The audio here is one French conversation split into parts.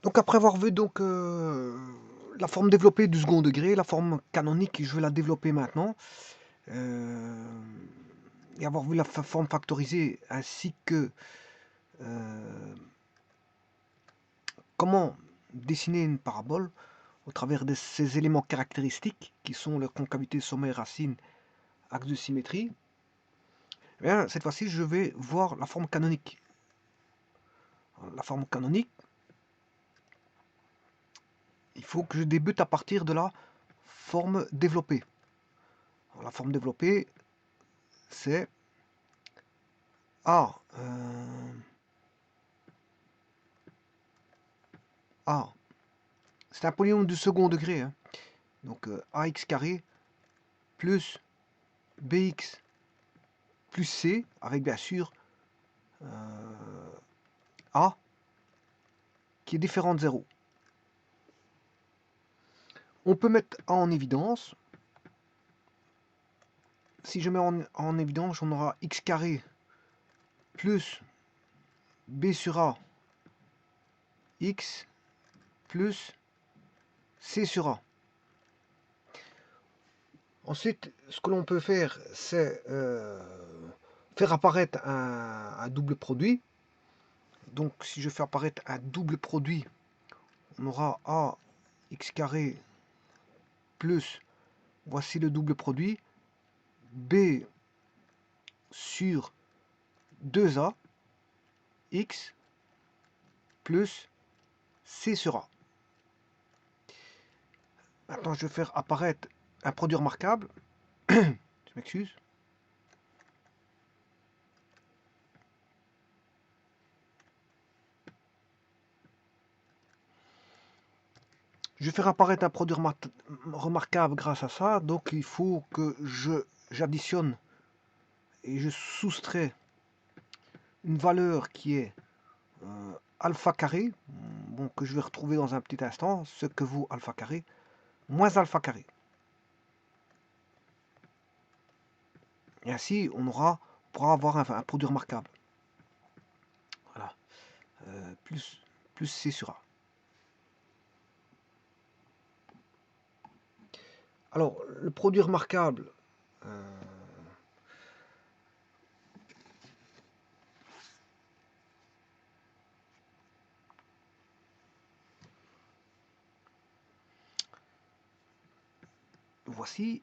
Donc après avoir vu donc la forme développée du second degré, la forme canonique, je vais la développer maintenant. Et avoir vu la forme factorisée ainsi que comment dessiner une parabole au travers de ces éléments caractéristiques qui sont la concavité, sommet, racine, axe de symétrie. Eh bien, cette fois-ci, je vais voir la forme canonique. La forme canonique, il faut que je débute à partir de la forme développée. Alors, la forme développée, c'est A. A. C'est un polynôme du second degré. Hein. Donc ax carré plus bx plus c, avec bien sûr a qui est différent de 0. On peut mettre a en évidence. Si je mets en évidence, on aura x carré plus b sur a x plus c sur a. Ensuite, ce que l'on peut faire, c'est faire apparaître un double produit. Donc, si je fais apparaître un double produit, on aura a x carré plus, voici le double produit, b sur 2a x plus c sur a. Maintenant, je vais faire apparaître un produit remarquable. Je m'excuse. Je vais faire apparaître un produit remarquable grâce à ça. Donc, il faut que j'additionne et je soustrais une valeur qui est alpha carré, bon, que je vais retrouver dans un petit instant, ce que vaut alpha carré, moins alpha carré. Et ainsi, on pourra avoir un produit remarquable. Voilà. Plus C sur A. Alors, le produit remarquable, voici.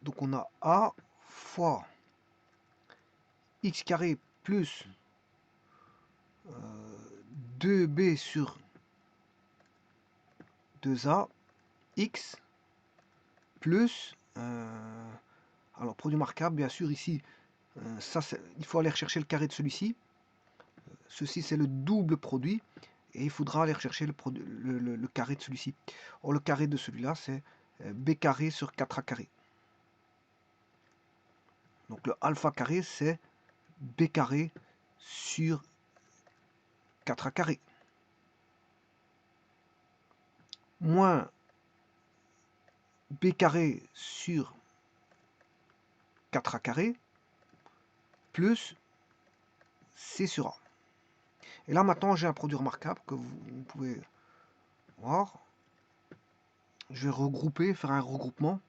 Donc, on a A fois x carré plus 2b sur 2a x plus, alors produit marquable, bien sûr, ici, ça, il faut aller rechercher le carré de celui-ci. Ceci, c'est le double produit. Et il faudra aller rechercher le carré de celui-ci. Or, le carré de celui-là, c'est b carré sur 4a carré. Donc, le alpha carré, c'est b carré sur 4a carré. Moins b carré sur 4a carré plus c sur a. Et là, maintenant, j'ai un produit remarquable que vous pouvez voir. Je vais regrouper, faire un regroupement.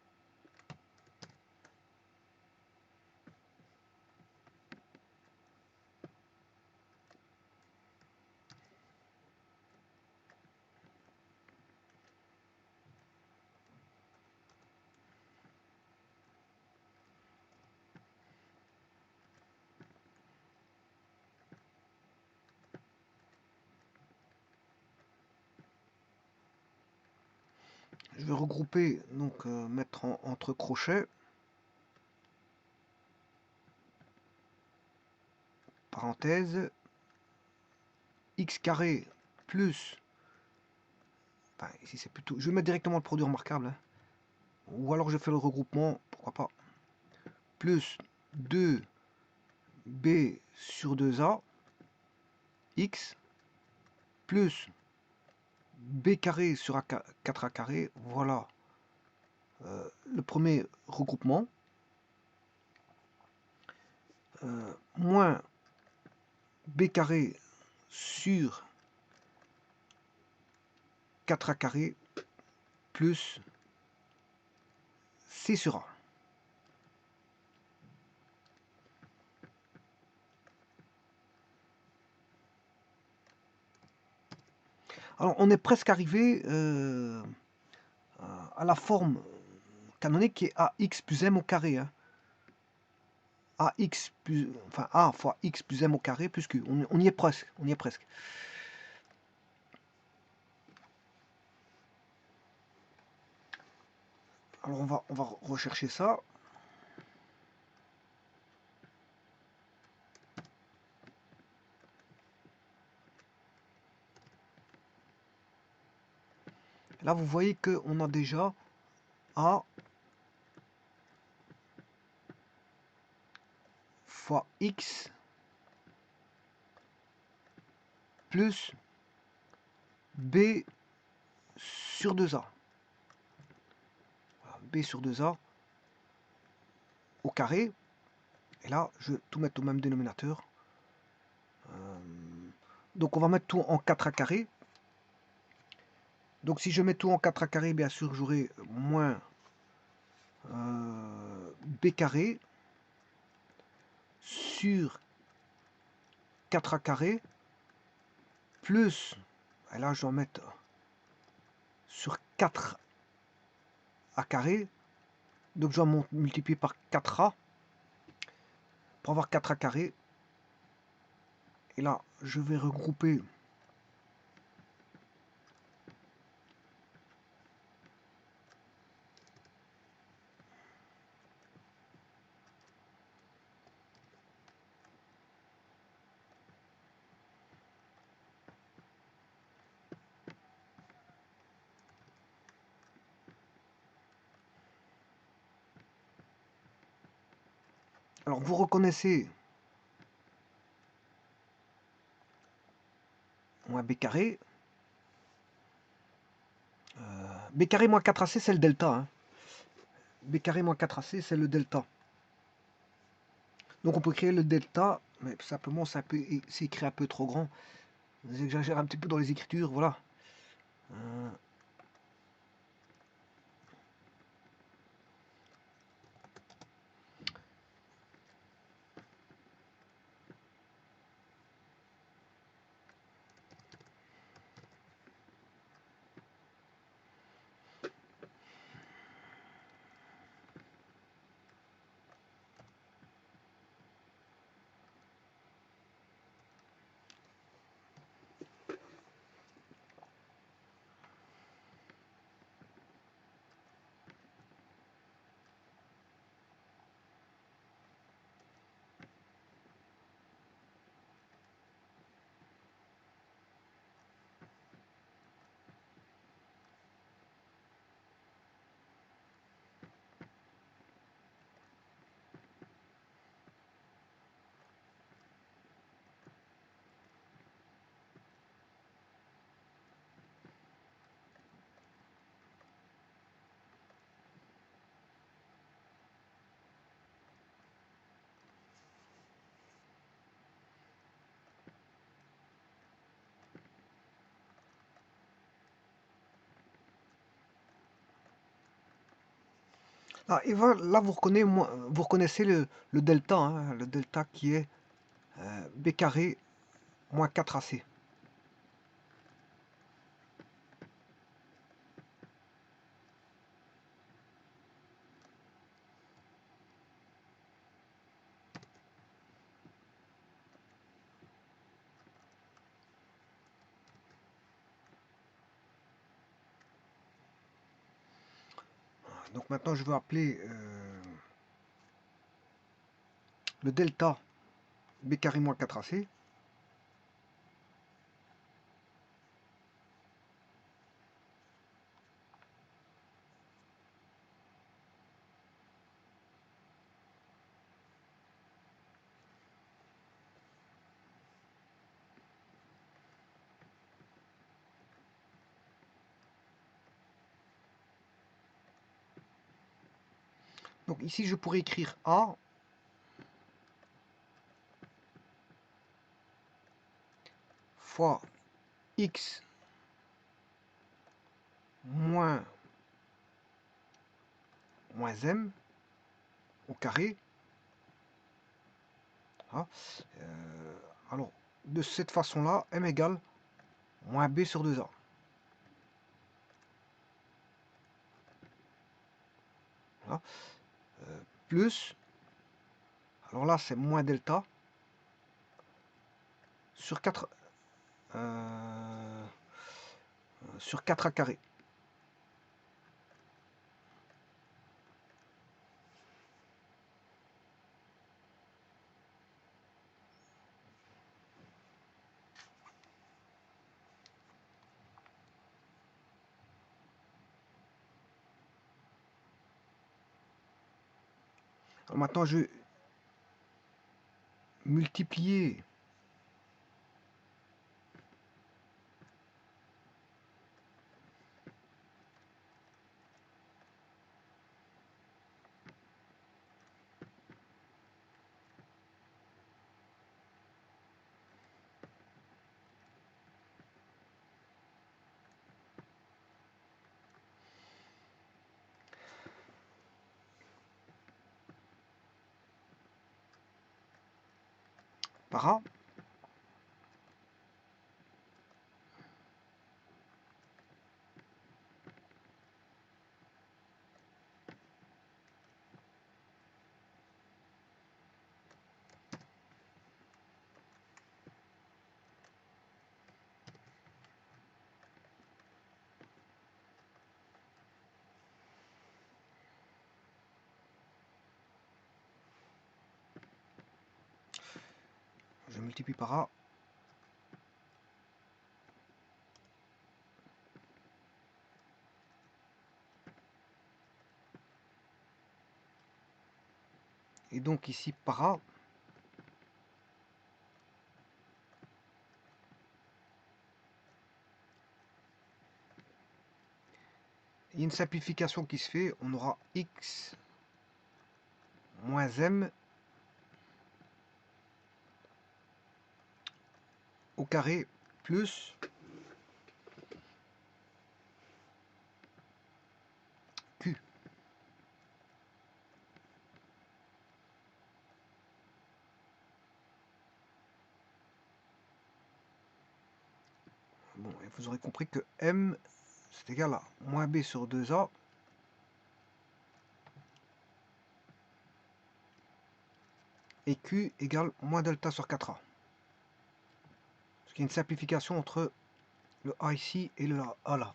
Je vais regrouper, donc mettre entre crochets, parenthèse, x carré plus, enfin ici c'est plutôt, je vais mettre directement le produit remarquable, hein. Ou alors je fais le regroupement, pourquoi pas, plus 2b sur 2a, x, plus b carré sur 4a carré, voilà le premier regroupement, moins b carré sur 4a carré plus c sur a. Alors, on est presque arrivé à la forme canonique qui est ax plus m au carré. Hein. ax plus, enfin a fois x plus m au carré plus q. On y est presque. On y est presque. Alors, on va rechercher ça. Là, vous voyez qu'on a déjà a fois x plus b sur 2a. B sur 2a au carré. Et là, je vais tout mettre au même dénominateur. Donc, on va mettre tout en 4a carré. Donc, si je mets tout en 4a carré, bien sûr, j'aurai moins b carré sur 4a carré plus, et là, je dois mettre sur 4a carré. Donc, je dois multiplier par 4a pour avoir 4a carré. Et là, je vais regrouper alors, vous reconnaissez moins b carré. B carré moins 4ac, c'est le delta. Hein. B carré moins 4ac, c'est le delta. Donc, on peut créer le delta, mais simplement, c'est écrit un peu trop grand. J'exagère un petit peu dans les écritures, voilà. Ah, et voilà, là, vous reconnaissez le delta, hein, le delta qui est b carré moins 4ac. Donc maintenant, je vais appeler le delta b carré moins 4ac. Donc ici, je pourrais écrire a fois x moins m au carré. Hein. Alors, de cette façon-là, m égale moins b sur 2a. Voilà. Plus, alors là c'est moins delta, sur 4, sur 4a carré. Alors maintenant je vais multiplier par a. Je multiplie par a. Et donc ici par a. Il y a une simplification qui se fait. On aura x moins m au carré plus q. Bon, et vous aurez compris que m c'est égal à moins b sur 2a et q égale moins delta sur 4a. Ce qui est une simplification entre le a ici et le a là.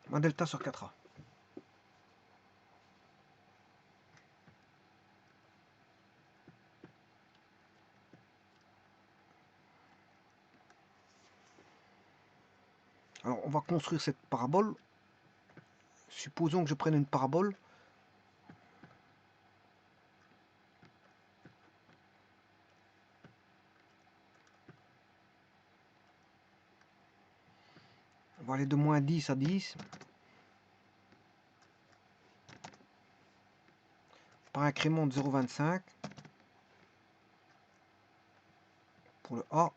Moins delta sur 4a. Alors on va construire cette parabole. Supposons que je prenne une parabole. On va aller de moins 10 à 10. Par incrément de 0,25 pour le A.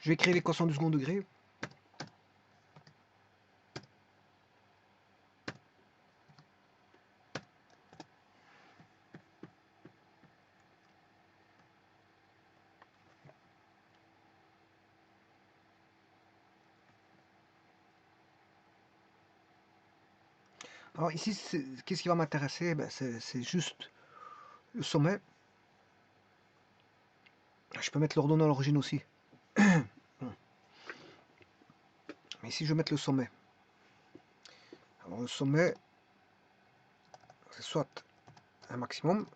Je vais créer l'équation du second degré. Alors ici, qu'est-ce qui va m'intéresser? Ben, c'est juste le sommet. Je peux mettre l'ordonnée à l'origine aussi. Mais ici, je vais mettre le sommet. Alors le sommet, c'est soit un maximum,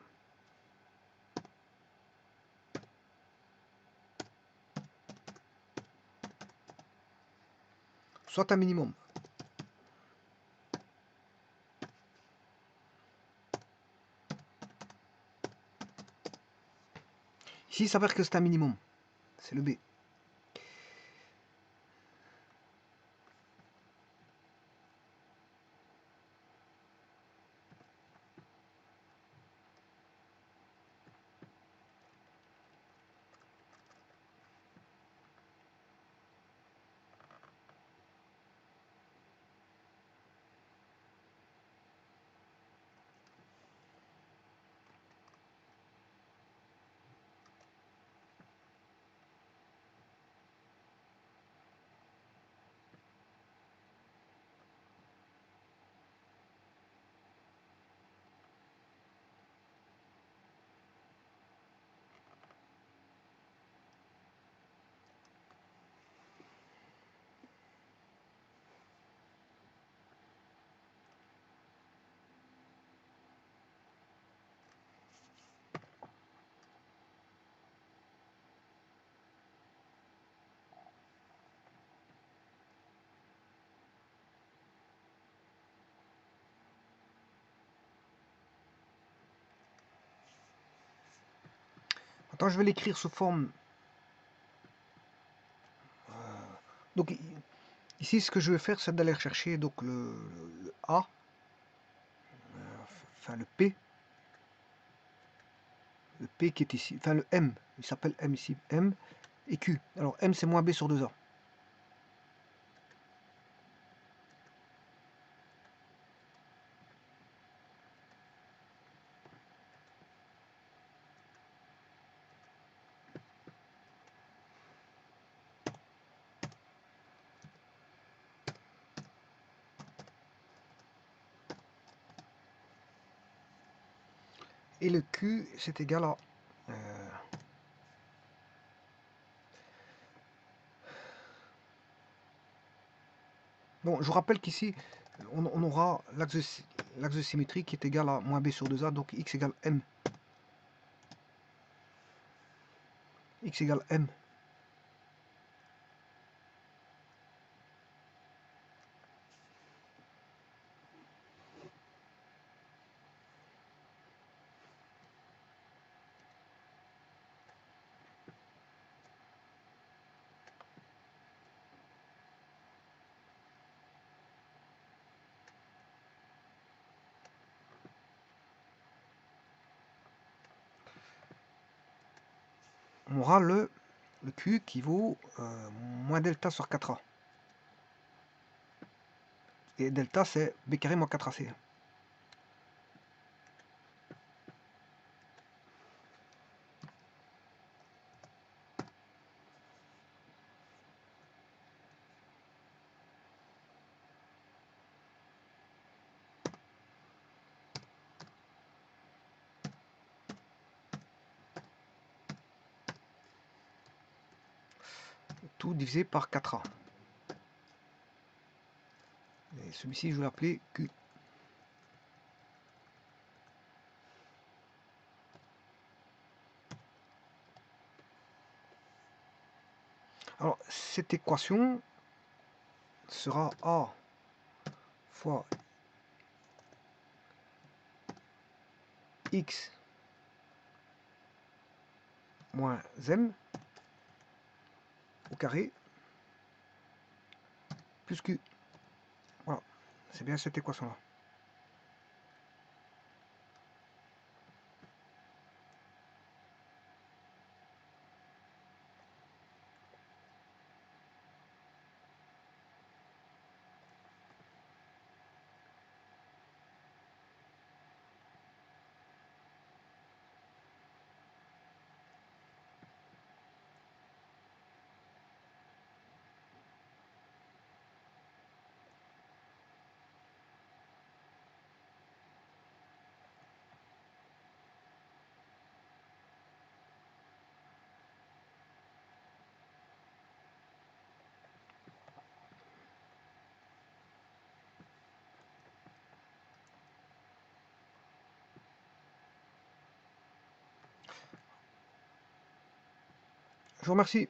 soit un minimum. Ici, il s'avère que c'est un minimum. C'est le B. Maintenant, je vais l'écrire sous forme. Donc ici, ce que je vais faire, c'est d'aller chercher donc le A, enfin le P qui est ici, enfin le M, il s'appelle M ici, M et Q. Alors M, c'est moins B sur 2A. Et le Q, c'est égal à... Bon, je vous rappelle qu'ici, on aura l'axe de symétrie qui est égal à moins B sur 2A, donc X égale M. X égale M. On aura le Q qui vaut moins delta sur 4A. Et delta, c'est B carré moins 4AC. Tout divisé par 4A. Et celui-ci, je vais l'appeler Q. Alors, cette équation sera A fois X moins M au carré plus Q. Voilà, c'est bien cette équation-là. vous remercie.